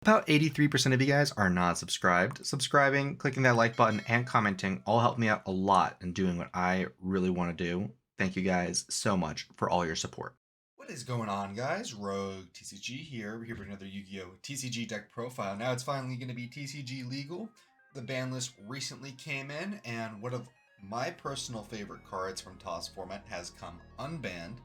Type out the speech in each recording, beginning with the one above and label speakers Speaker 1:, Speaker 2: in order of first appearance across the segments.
Speaker 1: About 83% of you guys are not subscribed. Subscribing, clicking that like button, and commenting all help me out a lot in doing what I really want to do. Thank you guys so much for all your support. What is going on, guys? Rogue TCG here. We're here for another Yu-Gi-Oh! TCG deck profile. Now it's finally going to be TCG legal. The ban list recently came in, and one of my personal favorite cards from TOS format has come unbanned,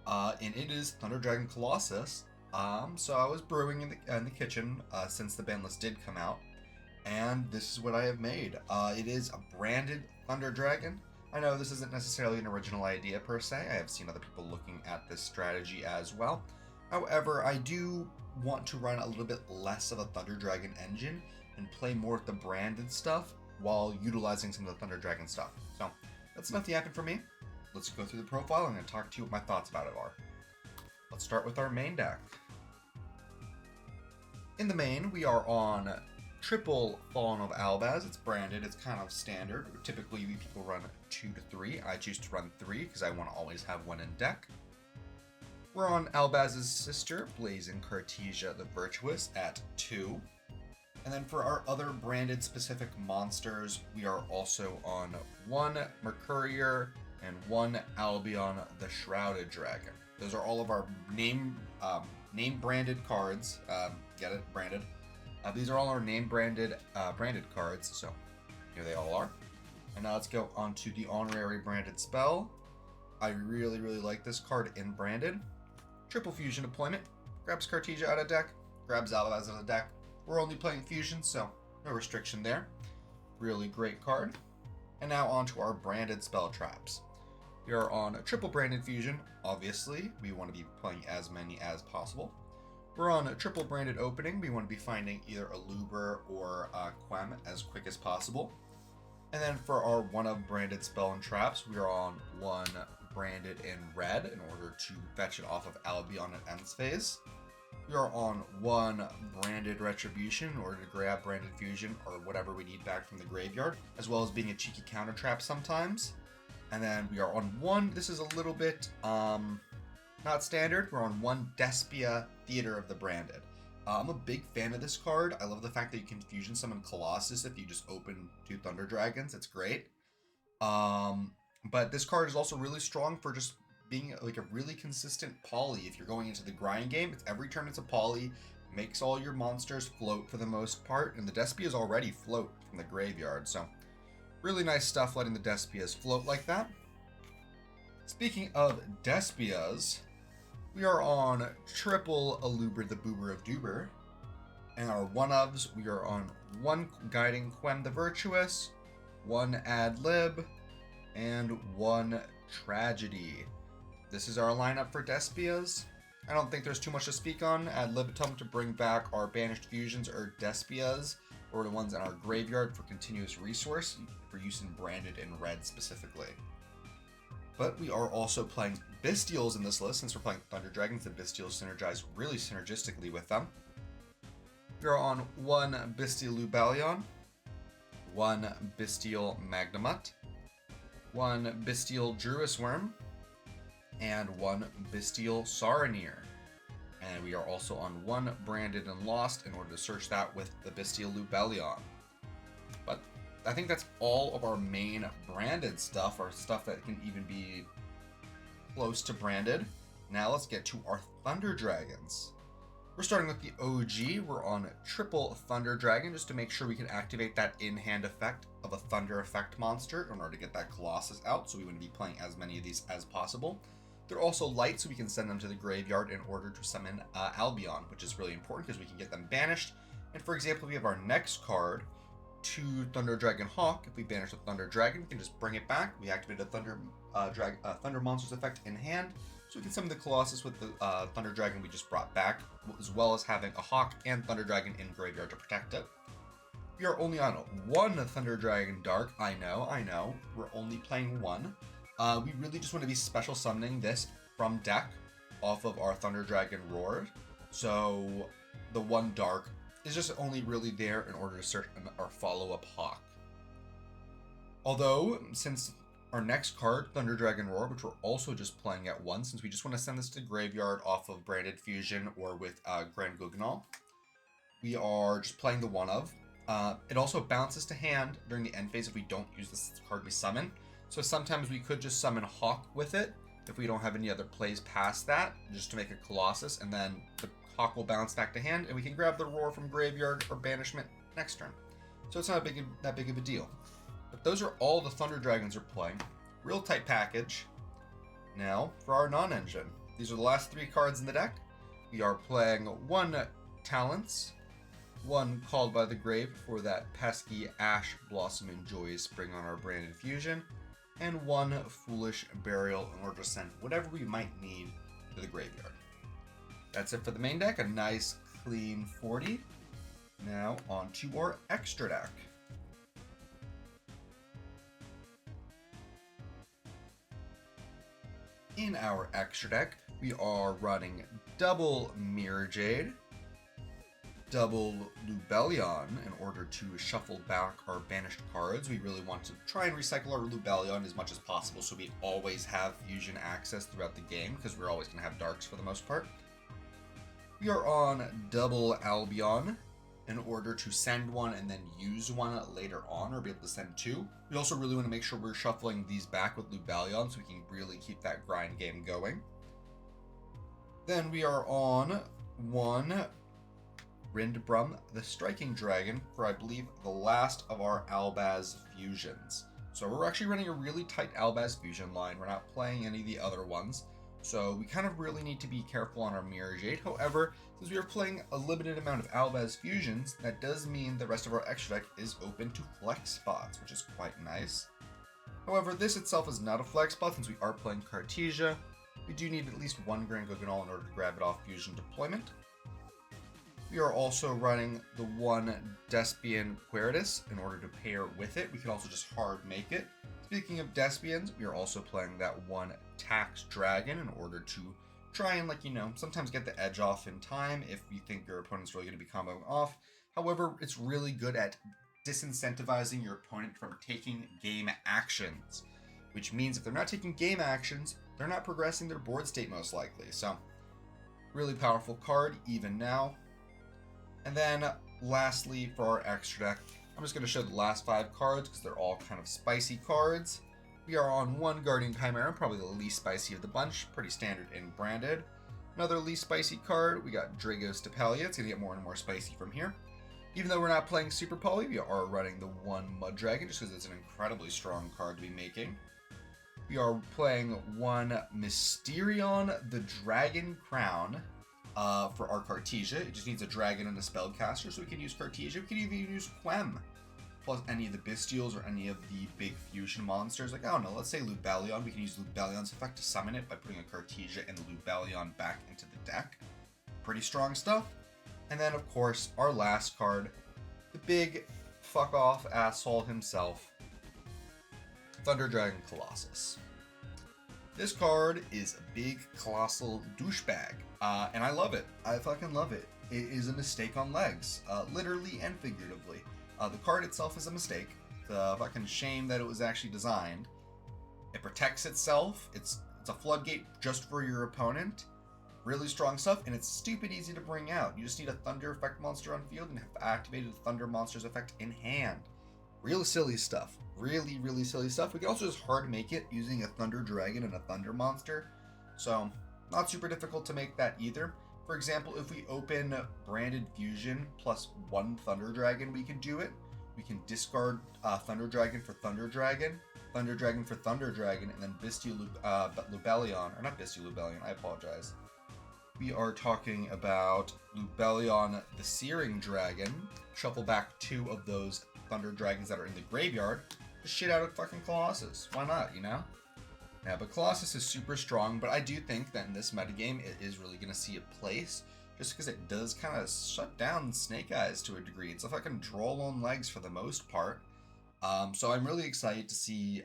Speaker 1: and it is Thunder Dragon Colossus. So I was brewing in the kitchen since the ban list did come out, and this is what I have made. It is a branded Thunder Dragon. I know this isn't necessarily an original idea per se. I have seen other people looking at this strategy as well. However, I do want to run a little bit less of a Thunder Dragon engine and play more with the branded stuff while utilizing some of the Thunder Dragon stuff. So that's enough yapping for me. Let's go through the profile. I'm going to talk to you what my thoughts about it are. Let's start with our main deck. In the main, we are on triple Fallen of Albaz. It's branded, it's kind of standard. Typically, people run 2 to 3. I choose to run 3 because I want to always have one in deck. We're on Albaz's sister, Blazing Cartesia the Virtuous, at 2. And then for our other branded specific monsters, we are also on 1 Mercurier and 1 Albion the Shrouded Dragon. Those are all of our name branded cards. Get it? Branded. These are all our name branded cards, so here they all are. And now let's go on to the honorary branded spell. I really like this card in branded. Triple fusion deployment. Grabs Cartesia out of deck, grabs Albaz out of deck. We're only playing fusion, so no restriction there. Really great card. And now on to our branded spell traps. We are on a triple branded fusion. Obviously, we want to be playing as many as possible. We're on a triple branded opening. We want to be finding either a Luber or a Quem as quick as possible. And then for our one of branded spell and traps, we are on 1 branded in red in order to fetch it off of Albion at Ends phase. We are on 1 branded retribution in order to grab branded fusion or whatever we need back from the graveyard, as well as being a cheeky counter trap sometimes. And then we are on 1, this is a little bit not standard, we're on 1 Despia Theater of the Branded. I'm a big fan of this card. I love the fact that you can fusion summon Colossus if you just open 2 Thunder Dragons. It's great. But this card is also really strong for just being like a really consistent poly. If you're going into the grind game, it's every turn it's a poly, makes all your monsters float for the most part, and the Despias already float from the graveyard, so really nice stuff letting the Despias float like that. Speaking of Despias, we are on triple Aluber the Boober of Duber. And our one-ofs, we are on 1 Guiding Quem the Virtuous, 1 Ad Lib, and 1 Tragedy. This is our lineup for Despias. I don't think there's too much to speak on. Ad Libitum to bring back our banished fusions or Despias, or the ones in our graveyard for continuous resource, for use in branded in red specifically. But we are also playing Bestials in this list. Since we're playing Thunder Dragons, the Bestials synergize really synergistically with them. We are on 1 Bestial Lubalion, 1 Bestial Magnamut, 1 Bestial Druisworm, and 1 Bestial Saronir. And we are also on 1 Branded and Lost in order to search that with the Bestial Lubalion. But I think that's all of our main branded stuff, or stuff that can even be close to branded. Now let's get to our Thunder Dragons. We're starting with the OG. We're on triple Thunder Dragon just to make sure we can activate that in-hand effect of a Thunder effect monster in order to get that Colossus out, so we want to be playing as many of these as possible. They're also light, so we can send them to the graveyard in order to summon Albion, which is really important because we can get them banished. And for example, we have our next card, 2 Thunder Dragon Hawk. If we banish the Thunder Dragon, we can just bring it back. We activate a Thunder Monsters effect in hand, so we can summon the Colossus with the Thunder Dragon we just brought back, as well as having a Hawk and Thunder Dragon in graveyard to protect it. We are only on 1 Thunder Dragon Dark. I know. We're only playing 1. We really just want to be special summoning this from deck off of our Thunder Dragon Roar. So the 1 Dark is just only really there in order to search our follow-up Hawk. Although, since our next card, Thunder Dragon Roar, which we're also just playing at 1, since we just want to send this to graveyard off of Branded Fusion or with Grand Guignol, we are just playing the one of. It also bounces to hand during the end phase if we don't use this card we summon. So sometimes we could just summon Hawk with it if we don't have any other plays past that, just to make a Colossus, and then the Hawk will bounce back to hand, and we can grab the Roar from Graveyard or Banishment next turn. So it's not that big of a deal. But those are all the Thunder Dragons are playing. Real tight package. Now, for our non-engine. These are the last 3 cards in the deck. We are playing 1 Talents, 1 Called by the Grave for that pesky Ash Blossom Enjoy Spring on our branded fusion, and 1 Foolish Burial in order to send whatever we might need to the graveyard. That's it for the main deck, a nice clean 40. Now on to our extra deck. In our extra deck, we are running double Mirror Jade, double Lubellion in order to shuffle back our banished cards. We really want to try and recycle our Lubellion as much as possible so we always have fusion access throughout the game, because we're always going to have darks for the most part. We are on double Albion in order to send one and then use one later on, or be able to send 2. We also really want to make sure we're shuffling these back with Lubellion so we can really keep that grind game going. Then we are on 1 Rindbrum, the Striking Dragon, for I believe the last of our Albaz fusions. So we're actually running a really tight Albaz fusion line. We're not playing any of the other ones. So we kind of really need to be careful on our Mirror Jade. However, since we are playing a limited amount of Albaz fusions, that does mean the rest of our extra deck is open to flex spots, which is quite nice. However, this itself is not a flex spot since we are playing Cartesia. We do need at least 1 Grand Guignol in order to grab it off fusion deployment. We are also running the 1 Despian Queritus in order to pair with it. We can also just hard make it. Speaking of Despians, we are also playing that 1 Tax Dragon in order to try and, sometimes get the edge off in time if you think your opponent's really going to be comboing off. However, it's really good at disincentivizing your opponent from taking game actions, which means if they're not taking game actions, they're not progressing their board state most likely. So, really powerful card even now. And then, lastly, for our extra deck, I'm just going to show the last 5 cards because they're all kind of spicy cards. We are on 1 Guardian Chimera, probably the least spicy of the bunch, pretty standard in branded. Another least spicy card, we got Dragos Tapelia. It's going to get more and more spicy from here. Even though we're not playing Super Poly, we are running the 1 Mud Dragon just because it's an incredibly strong card to be making. We are playing 1 Mysterion the Dragon Crown. For our Cartesia. It just needs a dragon and a spellcaster, so we can use Cartesia. We can even use Quem, plus any of the Bestials or any of the big fusion monsters. Like, I don't know, let's say Lubellion. We can use Lubellion's effect to summon it by putting a Cartesia and Lubellion back into the deck. Pretty strong stuff. And then, of course, our last card, the big fuck-off asshole himself, Thunder Dragon Colossus. This card is a big, colossal douchebag, and I love it. I fucking love it. It is a mistake on legs, literally and figuratively. The card itself is a mistake. It's a fucking shame that it was actually designed. It protects itself. It's a floodgate just for your opponent. Really strong stuff, and it's stupid easy to bring out. You just need a Thunder effect monster on field and have activated the Thunder monster's effect in hand. Real silly stuff. Really, really silly stuff. We can also just hard make it using a Thunder Dragon and a Thunder Monster. So, not super difficult to make that either. For example, if we open Branded Fusion plus 1 Thunder Dragon, we can do it. We can discard Thunder Dragon for Thunder Dragon for Thunder Dragon, and then Lubellion, or not Lubellion, I apologize. We are talking about Lubellion the Searing Dragon. Shuffle back 2 of those Thunder Dragons that are in the graveyard. Just shit out of fucking Colossus. Why not, you know? Yeah, but Colossus is super strong, but I do think that in this metagame, it is really going to see a place, just because it does kind of shut down Snake Eyes to a degree. It's a fucking draw on legs for the most part. So I'm really excited to see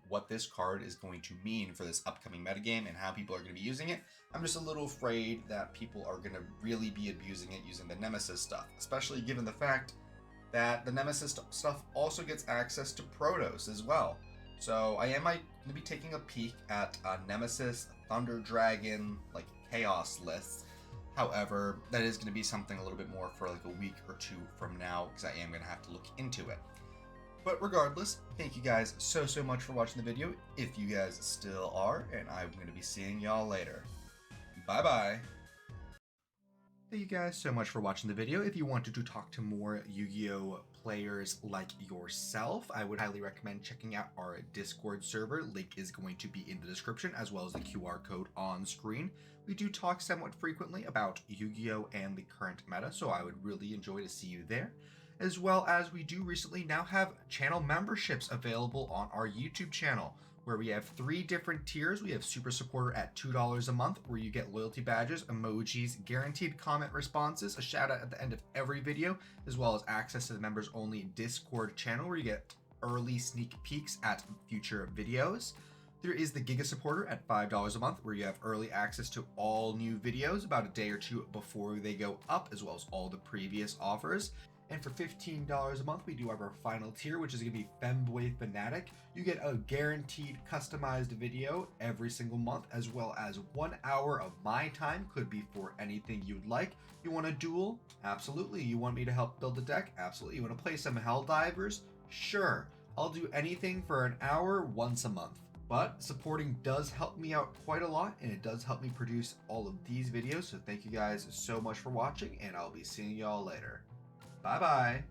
Speaker 1: what this card is going to mean for this upcoming metagame and how people are going to be using it. I'm just a little afraid that people are going to really be abusing it using the Nemesis stuff, especially given the fact that the Nemesis stuff also gets access to Protos as well. So I am going to be taking a peek at Nemesis, Thunder Dragon, like Chaos lists. However, that is going to be something a little bit more for like a week or two from now, because I am going to have to look into it. But regardless, thank you guys so much for watching the video, if you guys still are, and I'm going to be seeing y'all later. Bye bye. Thank you guys so much for watching the video. If you wanted to talk to more Yu-Gi-Oh players like yourself, I would highly recommend checking out our Discord server. Link is going to be in the description, as well as the QR code on screen. We do talk somewhat frequently about Yu-Gi-Oh and the current meta, so I would really enjoy to see you there. As well as we do recently now have channel memberships available on our YouTube channel, where we have 3 different tiers. We have Super Supporter at $2 a month, where you get loyalty badges, emojis, guaranteed comment responses, a shout out at the end of every video, as well as access to the members only Discord channel, where you get early sneak peeks at future videos. There is the Giga Supporter at $5 a month, where you have early access to all new videos about a day or two before they go up, as well as all the previous offers. And for $15 a month, we do have our final tier, which is going to be Femboy Fanatic. You get a guaranteed customized video every single month, as well as 1 hour of my time. Could be for anything you'd like. You want a duel? Absolutely. You want me to help build a deck? Absolutely. You want to play some Helldivers? Sure. I'll do anything for an hour once a month. But supporting does help me out quite a lot, and it does help me produce all of these videos. So thank you guys so much for watching, and I'll be seeing y'all later. Bye-bye.